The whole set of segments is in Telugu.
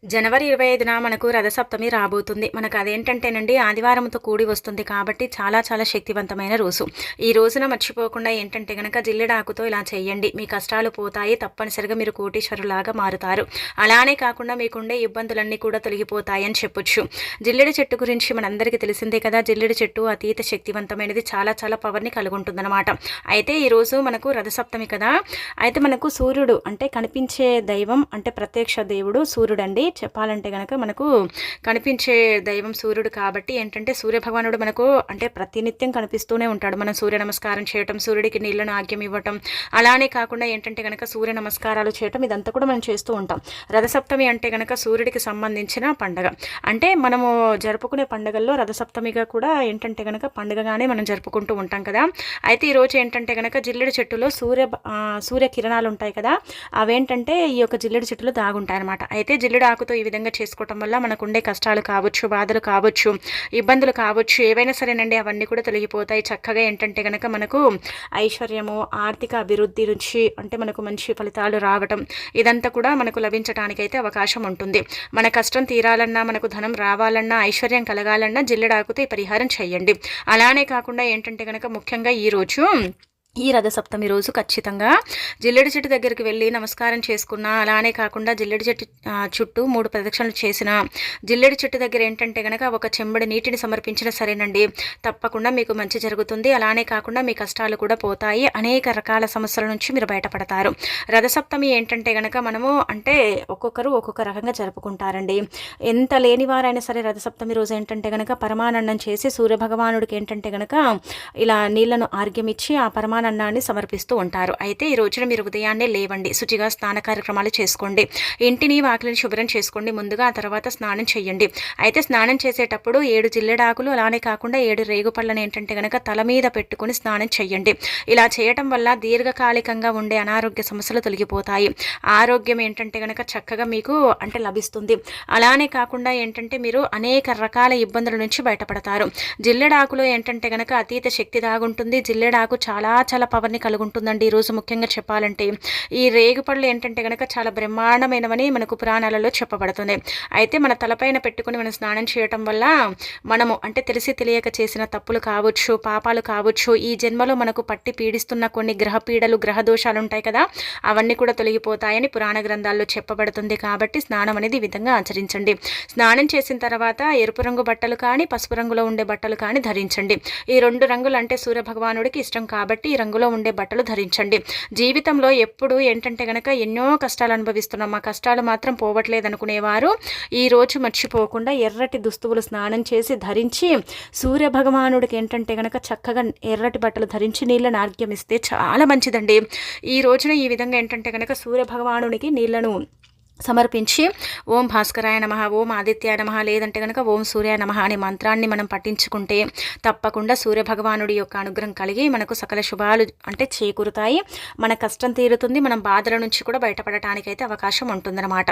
జనవరి 25న మనకు రథసప్తమి రాబోతుంది. మనకు అదేంటంటేనండి ఆదివారంతో కూడి వస్తుంది కాబట్టి చాలా చాలా శక్తివంతమైన రోజు. ఈ రోజున మర్చిపోకుండా ఏంటంటే గనక జిల్లెడాకుతో ఇలా చేయండి. మీ కష్టాలు పోతాయి. తప్పనిసరిగా మీరు కోటీశ్వరులాగా మారుతారు. అలానే కాకుండా మీకుండే ఇబ్బందులన్నీ కూడా తొలగిపోతాయి అని చెప్పొచ్చు. జిల్లెడు చెట్టు గురించి మనందరికీ తెలిసిందే కదా. జిల్లెడు చెట్టు అతీత శక్తివంతమైనది. చాలా చాలా పవర్ని కలిగి ఉంటుందన్నమాట. అయితే ఈరోజు మనకు రథసప్తమి కదా. అయితే మనకు సూర్యుడు అంటే కనిపించే దైవం అంటే ప్రత్యక్ష దేవుడు సూర్యుడు అండి. చెప్పాలంటే గనక మనకు కనిపించే దైవం సూర్యుడు కాబట్టి ఏంటంటే సూర్యభగవానుడు మనకు అంటే ప్రతినిత్యం కనిపిస్తూనే ఉంటాడు. మనం సూర్య నమస్కారం చేయటం, సూర్యుడికి నీళ్లను ఆగ్యం ఇవ్వటం, అలానే కాకుండా ఏంటంటే గనక సూర్య నమస్కారాలు చేయటం ఇదంతా కూడా మనం చేస్తూ ఉంటాం. రథసప్తమి అంటే గనక సూర్యుడికి సంబంధించిన పండగ. అంటే మనము జరుపుకునే పండుగల్లో రథసప్తమిగా కూడా ఏంటంటే గనక పండుగగానే మనం జరుపుకుంటూ ఉంటాం కదా. అయితే ఈరోజు ఏంటంటే గనక జిల్లెడు చెట్టులో సూర్య కిరణాలు ఉంటాయి కదా. అవేంటంటే ఈ యొక్క జిల్లెడు చెట్టులో దాగుంటాయి అనమాట. అయితే జిల్లెడు ఆకుతో ఈ విధంగా చేసుకోవటం వల్ల మనకు ఉండే కష్టాలు కావచ్చు, బాధలు కావచ్చు, ఇబ్బందులు కావచ్చు, ఏవైనా సరేనండి అవన్నీ కూడా తొలగిపోతాయి. చక్కగా ఏంటంటే గనక మనకు ఐశ్వర్యము, ఆర్థిక అభివృద్ధి నుంచి అంటే మనకు మంచి ఫలితాలు రావటం ఇదంతా కూడా మనకు లభించడానికైతే అవకాశం ఉంటుంది. మన కష్టం తీరాలన్నా, మనకు ధనం రావాలన్నా, ఐశ్వర్యం కలగాలన్నా జిల్లెడాకుతో ఈ పరిహారం చేయండి. అలానే కాకుండా ఏంటంటే గనక ముఖ్యంగా ఈ రథసప్తమి రోజు ఖచ్చితంగా జిల్లెడు చెట్టు దగ్గరికి వెళ్ళి నమస్కారం చేసుకున్నా, అలానే కాకుండా జిల్లెడు చెట్టు చుట్టూ 3 ప్రదక్షిణలు చేసిన, జిల్లెడు చెట్టు దగ్గర ఏంటంటే గనక ఒక చెంబడి నీటిని సమర్పించిన సరేనండి తప్పకుండా మీకు మంచి జరుగుతుంది. అలానే కాకుండా మీ కష్టాలు కూడా పోతాయి. అనేక రకాల సమస్యల నుంచి మీరు బయటపడతారు. రథసప్తమి ఏంటంటే గనక మనము అంటే ఒక్కొక్కరు ఒక్కొక్క రకంగా జరుపుకుంటారండి. ఎంత లేనివారైనా సరే రథసప్తమి రోజు ఏంటంటే గనక పరమానందం చేసి సూర్యభగవానుడికి ఏంటంటే గనక ఇలా నీళ్లను ఆర్గ్యమిచ్చి ఆ పరమానందాన్ని సమర్పిస్తూ ఉంటారు. అయితే ఈ రోజున మీరు ఉదయాన్నే లేవండి, శుచిగా స్నాన కార్యక్రమాలు చేసుకోండి, ఇంటిని వాకిలిని శుభ్రం చేసుకోండి. ముందుగా ఆ తర్వాత స్నానం చేయండి. అయితే స్నానం చేసేటప్పుడు 7 జిల్లెడాకులు అలానే కాకుండా 7 రేగుపళ్ళను ఏంటంటే గనక తల మీద పెట్టుకుని స్నానం చేయండి. ఇలా చేయటం వల్ల దీర్ఘకాలికంగా ఉండే అనారోగ్య సమస్యలు తొలగిపోతాయి. ఆరోగ్యం ఏంటంటే గనక చక్కగా మీకు అంటే లభిస్తుంది. అలానే కాకుండా ఏంటంటే మీరు అనేక రకాల ఇబ్బందుల నుంచి బయటపడతారు. జిల్లెడాకులో ఏంటంటే గనక అతీత శక్తి దాగుంటుంది. జిల్లెడాకు చాలా చాలా పవర్ని కలిగి ఉంటుందండి. ఈరోజు ముఖ్యంగా చెప్పాలంటే ఈ రేగుపళ్ళు ఏంటంటే గనక చాలా బ్రహ్మాండమైనవని మనకు పురాణాలలో చెప్పబడుతుంది. అయితే మన తలపైన పెట్టుకుని మనం స్నానం చేయటం వల్ల మనము అంటే తెలిసి తెలియక చేసిన తప్పులు కావచ్చు, పాపాలు కావచ్చు, ఈ జన్మలో మనకు పట్టి పీడిస్తున్న కొన్ని గ్రహ పీడలు, గ్రహ దోషాలు ఉంటాయి కదా, అవన్నీ కూడా తొలగిపోతాయని పురాణ గ్రంథాల్లో చెప్పబడుతుంది. కాబట్టి స్నానం అనేది ఈ విధంగా ఆచరించండి. స్నానం చేసిన తర్వాత ఎరుపు రంగు బట్టలు కానీ, పసుపు రంగులో ఉండే బట్టలు కానీ ధరించండి. ఈ 2 రంగులు అంటే సూర్యభగవానుడికి ఇష్టం కాబట్టి ఈ రంగులో ఉండే బట్టలు ధరించండి. జీవితంలో ఎప్పుడు ఏంటంటే గనక ఎన్నో కష్టాలు అనుభవిస్తున్నాం, మా కష్టాలు మాత్రం పోవట్లేదు అనుకునేవారు ఈ రోజు మర్చిపోకుండా ఎర్రటి దుస్తువులు స్నానం చేసి ధరించి సూర్యభగవానుడికి ఏంటంటే గనక చక్కగా ఎర్రటి బట్టలు ధరించి నీళ్ళను ఆర్గ్యమిస్తే చాలా మంచిదండి. ఈ రోజున ఈ విధంగా ఏంటంటే గనక సూర్యభగవానుడికి నీళ్లను సమర్పించి ఓం భాస్కరాయ నమః, ఓం ఆదిత్యాయ నమః, లేదంటే కనుక ఓం సూర్యాయ నమః అనే మంత్రాన్ని మనం పఠించుకుంటే తప్పకుండా సూర్యభగవానుడి యొక్క అనుగ్రహం కలిగి మనకు సకల శుభాలు అంటే చేకూరుతాయి. మన కష్టం తీరుతుంది. మనం బాధల నుంచి కూడా బయటపడటానికైతే అవకాశం ఉంటుందన్నమాట.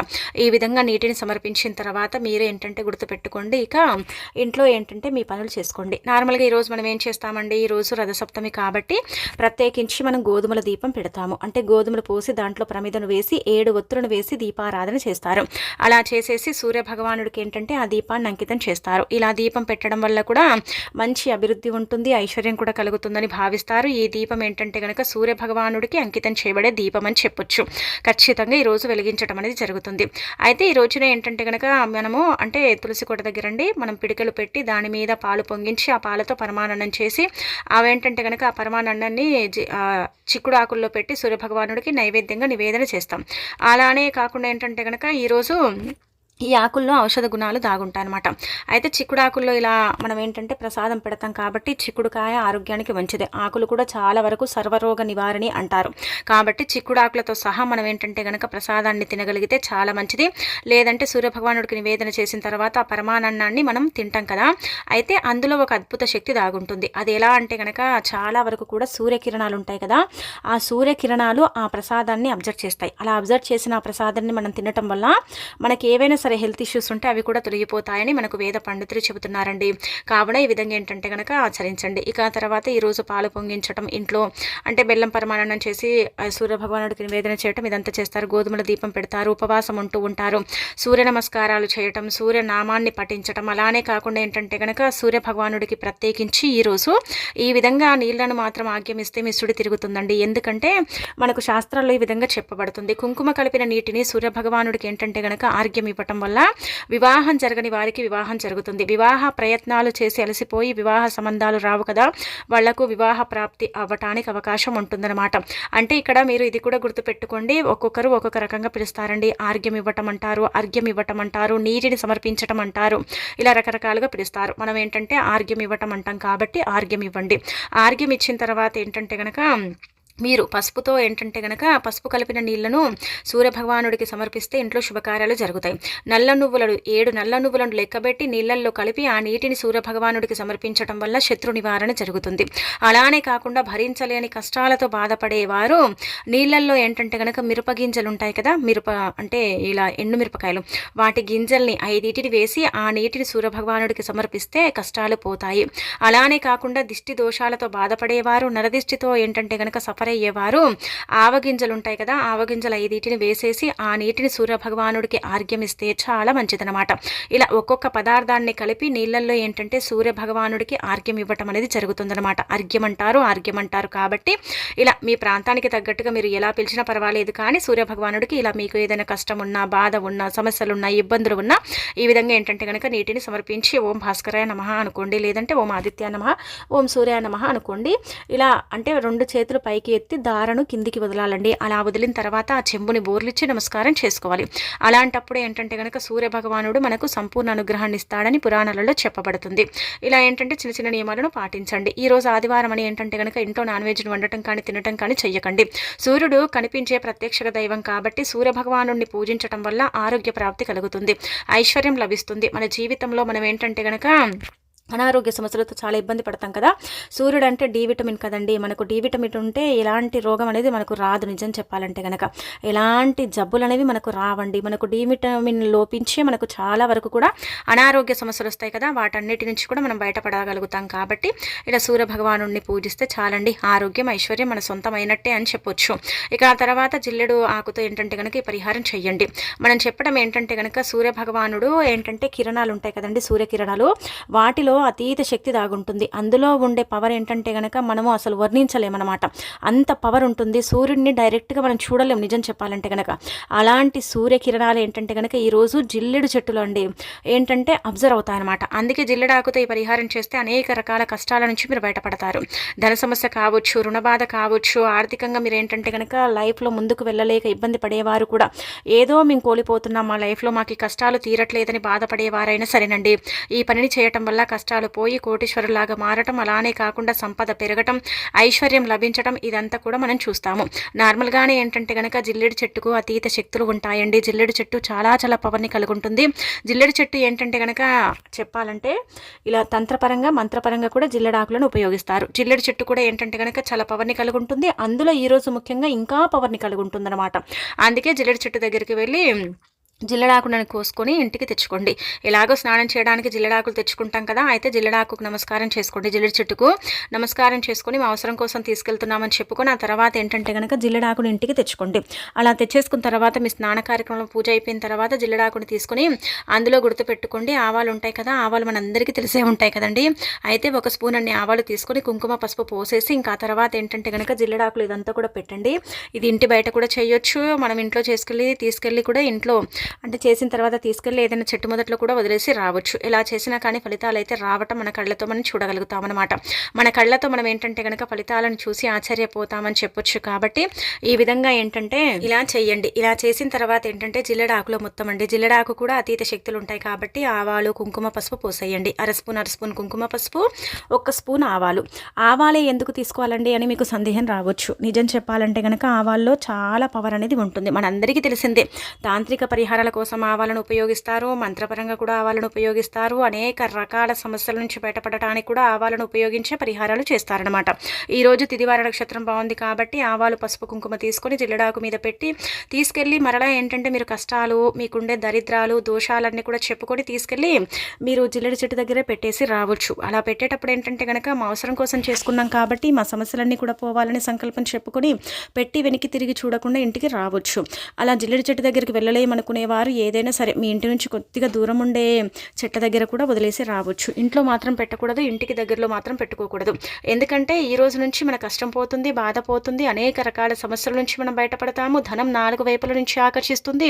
ఈ విధంగా నీటిని సమర్పించిన తర్వాత మీరు ఏంటంటే గుర్తుపెట్టుకోండి, ఇక ఇంట్లో ఏంటంటే మీ పనులు చేసుకోండి. నార్మల్గా ఈరోజు మనం ఏం చేస్తామండి, ఈరోజు రథసప్తమి కాబట్టి ప్రత్యేకించి మనం గోధుమల దీపం పెడతాము. అంటే గోధుమలు పోసి దాంట్లో ప్రమిదను వేసి 7 ఒత్తులను వేసి దీపారాధన చేస్తారు. అలా చేసేసి సూర్యభగవానుడికి ఏంటంటే ఆ దీపాన్ని అంకితం చేస్తారు. ఇలా దీపం పెట్టడం వల్ల కూడా మంచి అభివృద్ధి ఉంటుంది, ఐశ్వర్యం కూడా కలుగుతుందని భావిస్తారు. ఈ దీపం ఏంటంటే కనుక సూర్యభగవానుడికి అంకితం చేయబడే దీపం అని చెప్పొచ్చు. ఖచ్చితంగా ఈరోజు వెలిగించడం అనేది జరుగుతుంది. అయితే ఈ రోజున ఏంటంటే కనుక మనము అంటే తులసి కోట దగ్గరండి మనం పిడికలు పెట్టి దాని మీద పాలు పొంగించి ఆ పాలతో పరమాన్నం చేసి అవేంటంటే కనుక ఆ పరమాన్నాన్ని చిక్కుడు ఆకుల్లో పెట్టి సూర్యభగవానుడికి నైవేద్యంగా నివేదన చేస్తాం. అలానే కాకుండా ఏంటంటే కనుక ఈరోజు ఈ ఆకుల్లో ఔషధ గుణాలు దాగుంటాయన్నమాట. అయితే చిక్కుడాకుల్లో ఇలా మనం ఏంటంటే ప్రసాదం పెడతాం కాబట్టి చిక్కుడుకాయ ఆరోగ్యానికి మంచిదే. ఆకులు కూడా చాలా వరకు సర్వరోగ నివారణి అంటారు. కాబట్టి చిక్కుడాకులతో సహా మనం ఏంటంటే కనుక ప్రసాదాన్ని తినగలిగితే చాలా మంచిది. లేదంటే సూర్యభగవానుడికి నివేదన చేసిన తర్వాత ఆ పరమాన్నాన్ని మనం తింటాం కదా, అయితే అందులో ఒక అద్భుత శక్తి దాగుంటుంది. అది ఎలా అంటే కనుక చాలా వరకు కూడా సూర్యకిరణాలు ఉంటాయి కదా, ఆ సూర్యకిరణాలు ఆ ప్రసాదాన్ని అబ్జర్వ్ చేస్తాయి. అలా అబ్జర్వ్ చేసిన ఆ ప్రసాదాన్ని మనం తినటం వల్ల మనకి ఏవైనా సరే హెల్త్ ఇష్యూస్ ఉంటే అవి కూడా తొలగిపోతాయని మనకు వేద పండితులు చెబుతున్నారండి. కావున ఈ విధంగా ఏంటంటే కనుక ఆచరించండి. ఇక తర్వాత ఈరోజు పాలు పొంగించడం, ఇంట్లో అంటే బెల్లం పరమాన్నం చేసి సూర్యభగవానుడికి నివేదన చేయటం ఇదంతా చేస్తారు. గోధుమల దీపం పెడతారు, ఉపవాసం ఉంటూ ఉంటారు, సూర్య నమస్కారాలు చేయటం, సూర్య నామాన్ని పఠించటం. అలానే కాకుండా ఏంటంటే కనుక సూర్య భగవానుడికి ప్రత్యేకించి ఈరోజు ఈ విధంగా నీళ్లను మాత్రం ఆగ్యమిస్తే మిస్సుడి తిరుగుతుందండి. ఎందుకంటే మనకు శాస్త్రాల్లో ఈ విధంగా చెప్పబడుతుంది. కుంకుమ కలిపిన నీటిని సూర్యభగవానుడికి ఏంటంటే గనక ఆర్ఘ్యం ఇవ్వటం వల్ల వివాహం జరగని వారికి వివాహం జరుగుతుంది. వివాహ ప్రయత్నాలు చేసి అలసిపోయి వివాహ సంబంధాలు రావు కదా, వాళ్లకు వివాహ ప్రాప్తి అవ్వటానికి అవకాశం ఉంటుందన్నమాట. అంటే ఇక్కడ మీరు ఇది కూడా గుర్తుపెట్టుకోండి, ఒక్కొక్కరు ఒక్కొక్క రకంగా పిలుస్తారండి. ఆర్ఘ్యం ఇవ్వటం అంటారు, అర్ఘ్యం ఇవ్వటం అంటారు, నీటిని సమర్పించటం అంటారు, ఇలా రకరకాలుగా పిలుస్తారు. మనం ఏంటంటే ఆర్ఘ్యం ఇవ్వటం అంటాం కాబట్టి ఆర్ఘ్యం ఇవ్వండి. ఆర్ఘ్యం ఇచ్చిన తర్వాత ఏంటంటే గనక మీరు పసుపుతో ఏంటంటే గనక పసుపు కలిపిన నీళ్లను సూర్యభగవానుడికి సమర్పిస్తే ఇంట్లో శుభకార్యాలు జరుగుతాయి. నల్ల నువ్వులను 7 నల్ల నువ్వులను లెక్కబెట్టి నీళ్లలో కలిపి ఆ నీటిని సూర్యభగవానుడికి సమర్పించడం వల్ల శత్రు నివారణ జరుగుతుంది. అలానే కాకుండా భరించలేని కష్టాలతో బాధపడేవారు నీళ్లల్లో ఏంటంటే గనక మిరప గింజలు ఉంటాయి కదా, మిరప అంటే ఇలా ఎండు మిరపకాయలు, వాటి గింజల్ని 5 వేసి ఆ నీటిని సూర్యభగవానుడికి సమర్పిస్తే కష్టాలు పోతాయి. అలానే కాకుండా దిష్టి దోషాలతో బాధపడేవారు, నరదిష్టితో ఏంటంటే గనక సఫర్ అయ్యేవారు ఆవగింజలు ఉంటాయి కదా, ఆవగింజలు 5 వేసేసి ఆ నీటిని సూర్యభగవానుడికి ఆర్ఘ్యమిస్తే చాలా మంచిదనమాట. ఇలా ఒక్కొక్క పదార్థాన్ని కలిపి నీళ్ళల్లో ఏంటంటే సూర్యభగవానుడికి ఆర్ఘ్యం ఇవ్వటం అనేది జరుగుతుందనమాట. ఆర్ఘ్యం అంటారు కాబట్టి ఇలా మీ ప్రాంతానికి తగ్గట్టుగా మీరు ఎలా పిలిచినా పర్వాలేదు, కానీ సూర్యభగవానుడికి ఇలా మీకు ఏదైనా కష్టం ఉన్నా, బాధ ఉన్నా, సమస్యలున్నా, ఇబ్బందులు ఉన్నా ఈ విధంగా ఏంటంటే కనుక నీటిని సమర్పించి ఓం భాస్కరాయ నమః అనుకోండి, లేదంటే ఓం ఆదిత్యాయ నమః, ఓం సూర్యాయ నమః అనుకోండి. ఇలా అంటే 2 చేతులు పైకి ఎత్తి దారను కిందికి వదలాలండి. అలా వదిలిన తర్వాత ఆ చెంబుని బోర్లిచ్చి నమస్కారం చేసుకోవాలి. అలాంటప్పుడు ఏంటంటే కనుక సూర్యభగవానుడు మనకు సంపూర్ణ అనుగ్రహాన్ని ఇస్తాడని పురాణాలలో చెప్పబడుతుంది. ఇలా ఏంటంటే చిన్న చిన్న నియమాలను పాటించండి. ఈ రోజు ఆదివారం అని ఏంటంటే కనుక ఇంట్లో నాన్ వెజ్ను వండటం కానీ తినటం కానీ చెయ్యకండి. సూర్యుడు కనిపించే ప్రత్యక్ష దైవం కాబట్టి సూర్యభగవానుడిని పూజించటం వల్ల ఆరోగ్య ప్రాప్తి కలుగుతుంది, ఐశ్వర్యం లభిస్తుంది. మన జీవితంలో మనం ఏంటంటే కనుక అనారోగ్య సమస్యలతో చాలా ఇబ్బంది పడతాం కదా. సూర్యుడు అంటే డి విటమిన్ కదండి, మనకు డి విటమిన్ ఉంటే ఎలాంటి రోగం అనేది మనకు రాదు. నిజం చెప్పాలంటే కనుక ఎలాంటి జబ్బులు అనేవి మనకు రావండి. మనకు డి విటమిన్ లోపించి మనకు చాలా వరకు కూడా అనారోగ్య సమస్యలు వస్తాయి కదా, వాటన్నిటి నుంచి కూడా మనం బయటపడగలుగుతాం. కాబట్టి ఇలా సూర్య భగవానుడిని పూజిస్తే చాలండి, ఆరోగ్యం ఐశ్వర్యం మన సొంతమైనట్టే అని చెప్పొచ్చు. ఇక ఆ తర్వాత జిల్లెడు ఆకుతో ఏంటంటే కనుక ఈ పరిహారం చెయ్యండి. మనం చెప్పడం ఏంటంటే కనుక సూర్య భగవానుడు ఏంటంటే కిరణాలు ఉంటాయి కదండి, సూర్యకిరణాలు, వాటిలో అతీత శక్తి దాగుంటుంది. అందులో ఉండే పవర్ ఏంటంటే గనక మనము అసలు వర్ణించలేమన్నమాట. అంత పవర్ ఉంటుంది. సూర్యుడిని డైరెక్ట్గా మనం చూడలేము నిజం చెప్పాలంటే కనుక. అలాంటి సూర్యకిరణాలు ఏంటంటే కనుక ఈరోజు జిల్లెడు చెట్టులో అండి ఏంటంటే అబ్జర్వ్ అవుతాయన్నమాట. అందుకే జిల్లెడాకుతో ఈ పరిహారం చేస్తే అనేక రకాల కష్టాల నుంచి మీరు బయటపడతారు. ధన సమస్య కావచ్చు, రుణబాధ కావచ్చు, ఆర్థికంగా మీరు ఏంటంటే కనుక లైఫ్లో ముందుకు వెళ్ళలేక ఇబ్బంది పడేవారు కూడా, ఏదో మేము కోల్పోతున్నాం మా లైఫ్లో మాకు ఈ కష్టాలు తీరట్లేదని బాధపడేవారైనా సరేనండి, ఈ పనిని చేయటం వల్ల కష్టాలు పోయి కోటీశ్వరులాగా మారటం, అలానే కాకుండా సంపద పెరగటం, ఐశ్వర్యం లభించటం, ఇదంతా కూడా మనం చూస్తాము. నార్మల్గానే ఏంటంటే కనుక జిల్లెడు చెట్టుకు అతీత శక్తులు ఉంటాయండి. జిల్లెడు చెట్టు చాలా చాలా పవర్ని కలిగి ఉంటుంది. జిల్లెడు చెట్టు ఏంటంటే కనుక చెప్పాలంటే ఇలా తంత్రపరంగా మంత్రపరంగా కూడా జిల్లెడాకులను ఉపయోగిస్తారు. జిల్లెడు చెట్టు కూడా ఏంటంటే కనుక చాలా పవర్ని కలిగి ఉంటుంది. అందులో ఈరోజు ముఖ్యంగా ఇంకా పవర్ని కలిగి ఉంటుంది అనమాట. అందుకే జిల్లెడు చెట్టు దగ్గరికి వెళ్ళి జిల్లెడాకులను కోసుకొని ఇంటికి తెచ్చుకోండి. ఎలాగో స్నానం చేయడానికి జిల్లెడాకులు తెచ్చుకుంటాం కదా, అయితే జిల్లెడాకుకు నమస్కారం చేసుకోండి. జిల్లెడు చెట్టుకు నమస్కారం చేసుకొని మా అవసరం కోసం తీసుకెళ్తున్నామని చెప్పుకొని ఆ తర్వాత ఏంటంటే కనుక జిల్లెడాకుని ఇంటికి తెచ్చుకోండి. అలా తెచ్చేసుకున్న తర్వాత మీ స్నాన కార్యక్రమం పూజ అయిపోయిన తర్వాత జిల్లెడాకుని తీసుకొని అందులో గుర్తుపెట్టుకోండి ఆవాలు ఉంటాయి కదా, ఆవాలు మనందరికీ తెలిసే ఉంటాయి కదండి. అయితే 1 స్పూన్ అన్ని ఆవాలు తీసుకొని కుంకుమ పసుపు పోసేసి ఇంకా తర్వాత ఏంటంటే కనుక జిల్లెడాకులు ఇదంతా కూడా పెట్టండి. ఇది ఇంటి బయట కూడా చేయొచ్చు, మనం ఇంట్లో తీసుకెళ్ళి కూడా ఇంట్లో అంటే చేసిన తర్వాత తీసుకెళ్ళి ఏదైనా చెట్టు మొదట్లో కూడా వదిలేసి రావచ్చు. ఇలా చేసినా కానీ ఫలితాలు అయితే రావటం మన కళ్ళతో మనం చూడగలుగుతాం అనమాట. మన కళ్ళతో మనం ఏంటంటే కనుక ఫలితాలను చూసి ఆశ్చర్యపోతామని చెప్పొచ్చు. కాబట్టి ఈ విధంగా ఏంటంటే ఇలా చెయ్యండి. ఇలా చేసిన తర్వాత ఏంటంటే జిల్లెడాకులో మొత్తం అండి, జిల్లెడాకు కూడా అతీత శక్తులు ఉంటాయి కాబట్టి ఆవాలు కుంకుమ పసుపు పోసేయండి. అర స్పూన్ కుంకుమ పసుపు, 1 స్పూన్ ఆవాలు. ఆవాలే ఎందుకు తీసుకోవాలండి అని మీకు సందేహం రావచ్చు. నిజం చెప్పాలంటే కనుక ఆవాల్లో చాలా పవర్ అనేది ఉంటుంది. మనందరికీ తెలిసిందే తాంత్రిక పరిహారం పరిహారాల కోసం ఆవాలను ఉపయోగిస్తారు, మంత్రపరంగా కూడా ఆవాలను ఉపయోగిస్తారు, అనేక రకాల సమస్యల నుంచి బయటపడటానికి కూడా ఆవాలను ఉపయోగించే పరిహారాలు చేస్తారనమాట. ఈరోజు తిదివార నక్షత్రం బాగుంది కాబట్టి ఆవాలు పసుపు కుంకుమ తీసుకొని జిల్లెడాకు మీద పెట్టి తీసుకెళ్ళి మరలా ఏంటంటే మీరు కష్టాలు, మీకుండే దరిద్రాలు, దోషాలన్నీ కూడా చెప్పుకొని తీసుకెళ్ళి మీరు జిల్లెడి చెట్టు దగ్గరే పెట్టేసి రావచ్చు. అలా పెట్టేటప్పుడు ఏంటంటే కనుక మా అవసరం కోసం చేసుకున్నాం కాబట్టి మా సమస్యలన్నీ కూడా పోవాలని సంకల్పం చెప్పుకొని పెట్టి వెనక్కి తిరిగి చూడకుండా ఇంటికి రావచ్చు. అలా జిల్లెడి చెట్టు దగ్గరికి వెళ్ళలేమనుకునేవారు ఏదైనా సరే మీ ఇంటి నుంచి కొద్దిగా దూరం ఉండే చెట్ల దగ్గర కూడా వదిలేసి రావచ్చు. ఇంట్లో మాత్రం పెట్టకూడదు, ఇంటికి దగ్గరలో మాత్రం పెట్టుకోకూడదు. ఎందుకంటే ఈ రోజు నుంచి మన కష్టం పోతుంది, బాధ పోతుంది, అనేక రకాల సమస్యల నుంచి మనం బయటపడతాము, ధనం 4 వైపుల నుంచి ఆకర్షిస్తుంది.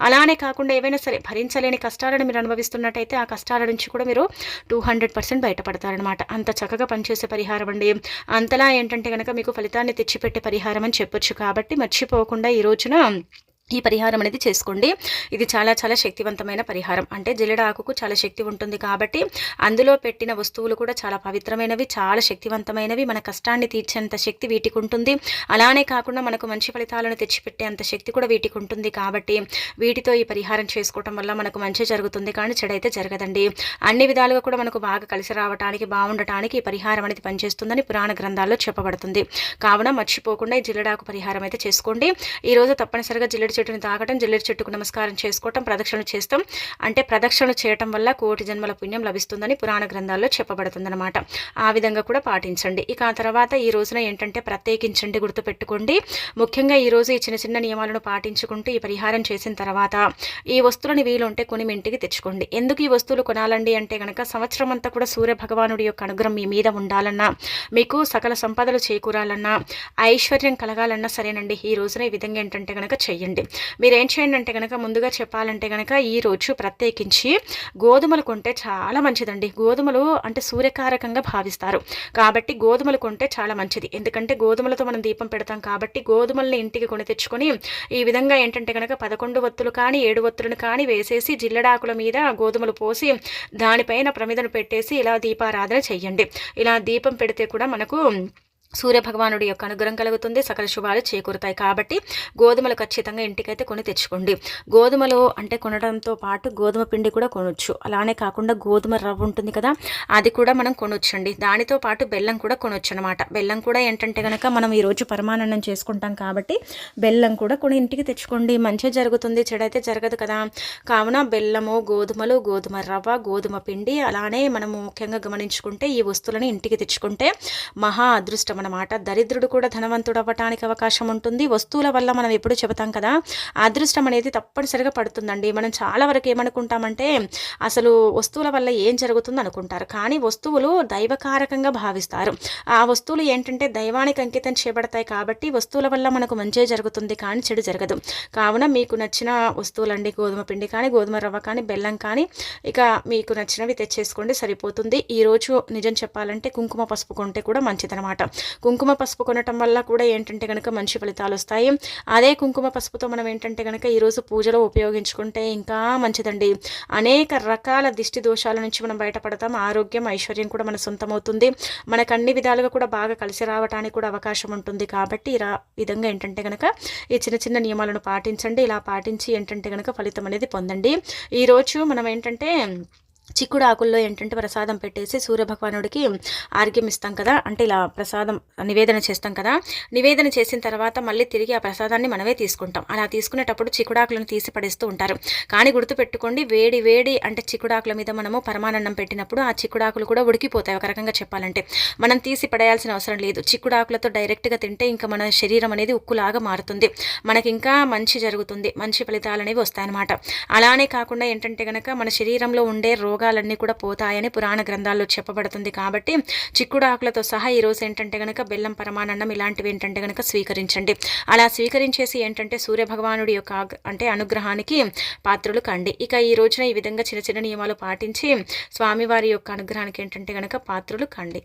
అలానే కాకుండా ఏవైనా సరే భరించలేని కష్టాలను మీరు అనుభవిస్తున్నట్టయితే ఆ కష్టాల నుంచి కూడా మీరు 200% బయటపడతారనమాట. అంత చక్కగా పనిచేసే పరిహారం అండి. అంతలా ఏంటంటే కనుక మీకు ఫలితాన్ని తెచ్చిపెట్టే పరిహారం అని చెప్పొచ్చు. కాబట్టి మర్చిపోకుండా ఈ రోజున ఈ పరిహారం అనేది చేసుకోండి. ఇది చాలా చాలా శక్తివంతమైన పరిహారం. అంటే జిల్లెడ ఆకుకు చాలా శక్తి ఉంటుంది కాబట్టి అందులో పెట్టిన వస్తువులు కూడా చాలా పవిత్రమైనవి, చాలా శక్తివంతమైనవి. మన కష్టాన్ని తీర్చేంత శక్తి వీటికి ఉంటుంది. అలానే కాకుండా మనకు మంచి ఫలితాలను తెచ్చిపెట్టే అంత శక్తి కూడా వీటికి ఉంటుంది. కాబట్టి వీటితో ఈ పరిహారం చేసుకోవటం వల్ల మనకు మంచి జరుగుతుంది, కానీ చెడైతే జరగదండి. అన్ని విధాలుగా కూడా మనకు బాగా కలిసి రావడానికి, బాగుండటానికి ఈ పరిహారం అనేది పనిచేస్తుందని పురాణ గ్రంథాల్లో చెప్పబడుతుంది. కావున మర్చిపోకుండా ఈ జిల్లెడాకు పరిహారం అయితే చేసుకోండి. ఈరోజు తప్పనిసరిగా జిల్లెడ చెట్టుని తాకటం, జిల్లెడి చెట్టుకు నమస్కారం చేసుకోవటం, ప్రదక్షిణలు చేస్తాం. అంటే ప్రదక్షిణలు చేయటం వల్ల 1,000,000 జన్మల పుణ్యం లభిస్తుందని పురాణ గ్రంథాల్లో చెప్పబడుతుందన్నమాట. ఆ విధంగా కూడా పాటించండి. ఇక ఆ తర్వాత ఈ రోజున ఏంటంటే ప్రత్యేకించండి, గుర్తుపెట్టుకోండి. ముఖ్యంగా ఈ రోజు ఈ చిన్న చిన్న నియమాలను పాటించుకుంటూ ఈ పరిహారం చేసిన తర్వాత ఈ వస్తువులను వీలుంటే కొని మీ ఇంటికి తెచ్చుకోండి. ఎందుకు ఈ వస్తువులు కొనాలండి అంటే కనుక సంవత్సరం అంతా కూడా సూర్య భగవానుడి యొక్క అనుగ్రహం మీ మీద ఉండాలన్నా, మీకు సకల సంపదలు చేకూరాలన్నా, ఐశ్వర్యం కలగాలన్నా సరేనండి, ఈ రోజున ఈ విధంగా ఏంటంటే కనుక చెయ్యండి. మీరేం చేయండి అంటే కనుక ముందుగా చెప్పాలంటే కనుక ఈరోజు ప్రత్యేకించి గోధుమలు కొంటే చాలా మంచిదండి. గోధుమలు అంటే సూర్యకారకంగా భావిస్తారు కాబట్టి గోధుమలు కొంటే చాలా మంచిది. ఎందుకంటే గోధుమలతో మనం దీపం పెడతాం కాబట్టి గోధుమల్ని ఇంటికి కొని తెచ్చుకొని ఈ విధంగా ఏంటంటే కనుక 11 ఒత్తులు కానీ 7 ఒత్తులను కానీ వేసేసి జిల్లెడాకుల మీద గోధుమలు పోసి దానిపైన ప్రమిదను పెట్టేసి ఇలా దీపారాధన చెయ్యండి. ఇలా దీపం పెడితే కూడా మనకు సూర్యభగవానుడి యొక్క అనుగ్రహం కలుగుతుంది, సకల శుభాలు చేకూరుతాయి. కాబట్టి గోధుమలు ఖచ్చితంగా ఇంటికైతే కొని తెచ్చుకోండి. గోధుమలు అంటే కొనడంతో పాటు గోధుమ పిండి కూడా కొనొచ్చు. అలానే కాకుండా గోధుమ రవ్వ ఉంటుంది కదా, అది కూడా మనం కొనొచ్చండి. దానితో పాటు బెల్లం కూడా కొనొచ్చు అనమాట. బెల్లం కూడా ఏంటంటే కనుక మనం ఈరోజు పరమాన్నం చేసుకుంటాం కాబట్టి బెల్లం కూడా కొని ఇంటికి తెచ్చుకోండి. మంచి జరుగుతుంది, చెడైతే జరగదు కదా. కావున బెల్లము, గోధుమలు, గోధుమ రవ్వ, గోధుమ పిండి, అలానే మనము ముఖ్యంగా గమనించుకుంటే ఈ వస్తువులను ఇంటికి తెచ్చుకుంటే మహా అదృష్టం అన్నమాట. దరిద్రుడు కూడా ధనవంతుడు అవ్వటానికి అవకాశం ఉంటుంది. వస్తువుల వల్ల మనం ఎప్పుడు చెబుతాం కదా, అదృష్టం అనేది తప్పనిసరిగా పడుతుందండి. మనం చాలా వరకు ఏమనుకుంటామంటే అసలు వస్తువుల వల్ల ఏం జరుగుతుంది అనుకుంటారు, కానీ వస్తువులు దైవకారకంగా భావిస్తారు. ఆ వస్తువులు ఏంటంటే దైవానికి అంకితం చేయబడతాయి కాబట్టి వస్తువుల వల్ల మనకు మంచి జరుగుతుంది, కానీ చెడు జరగదు. కావున మీకు నచ్చిన వస్తువులండి, గోధుమ పిండి కానీ, గోధుమ రవ్వ కానీ, బెల్లం కానీ, ఇక మీకు నచ్చినవి తెచ్చేసుకోండి, సరిపోతుంది. ఈరోజు నిజం చెప్పాలంటే కుంకుమ పసుపు కొంటే కూడా మంచిదనమాట. కుంకుమ పసుపు కొనటం వల్ల కూడా ఏంటంటే కనుక మంచి ఫలితాలు వస్తాయి. అదే కుంకుమ పసుపుతో మనం ఏంటంటే కనుక ఈరోజు పూజలో ఉపయోగించుకుంటే ఇంకా మంచిదండి. అనేక రకాల దిష్టి దోషాల నుంచి మనం బయటపడతాం. ఆరోగ్యం, ఐశ్వర్యం కూడా మన సొంతమవుతుంది. మనకు అన్ని విధాలుగా కూడా బాగా కలిసి రావడానికి కూడా అవకాశం ఉంటుంది. కాబట్టి విధంగా ఏంటంటే కనుక ఈ చిన్న చిన్న నియమాలను పాటించండి. ఇలా పాటించి ఏంటంటే కనుక ఫలితం అనేది పొందండి. ఈరోజు మనం ఏంటంటే చిక్కుడు ఆకుల్లో ఏంటంటే ప్రసాదం పెట్టేసి సూర్యభగవానుడికి ఆర్ఘ్యం ఇస్తాం కదా, అంటే ఇలా ప్రసాదం నివేదన చేస్తాం కదా. నివేదన చేసిన తర్వాత మళ్ళీ తిరిగి ఆ ప్రసాదాన్ని మనమే తీసుకుంటాం. అలా తీసుకునేటప్పుడు చిక్కుడాకులను తీసి పడేస్తూ ఉంటారు. కానీ గుర్తుపెట్టుకోండి, వేడి వేడి అంటే చిక్కుడాకుల మీద మనము పరమాన్నం పెట్టినప్పుడు ఆ చిక్కుడాకులు కూడా ఉడికిపోతాయి. ఒక రకంగా చెప్పాలంటే మనం తీసి పడేయాల్సిన అవసరం లేదు. చిక్కుడాకులతో డైరెక్ట్గా తింటే ఇంకా మన శరీరం అనేది ఉక్కులాగా మారుతుంది, మనకి ఇంకా మంచి జరుగుతుంది, మంచి ఫలితాలు అనేవి వస్తాయన్నమాట. అలానే కాకుండా ఏంటంటే కనుక మన శరీరంలో ఉండే రోగాలన్నీ కూడా పోతాయని పురాణ గ్రంథాల్లో చెప్పబడుతుంది. కాబట్టి చిక్కుడు ఆకులతో సహా ఈరోజు ఏంటంటే కనుక బెల్లం, పరమాన్నం ఇలాంటివి ఏంటంటే కనుక స్వీకరించండి. అలా స్వీకరించేసి ఏంటంటే సూర్యభగవానుడి యొక్క అంటే అనుగ్రహానికి పాత్రలు కండి. ఇక ఈ రోజున ఈ విధంగా చిన్న చిన్న నియమాలు పాటించి స్వామివారి యొక్క అనుగ్రహానికి ఏంటంటే కనుక పాత్రలు కండి.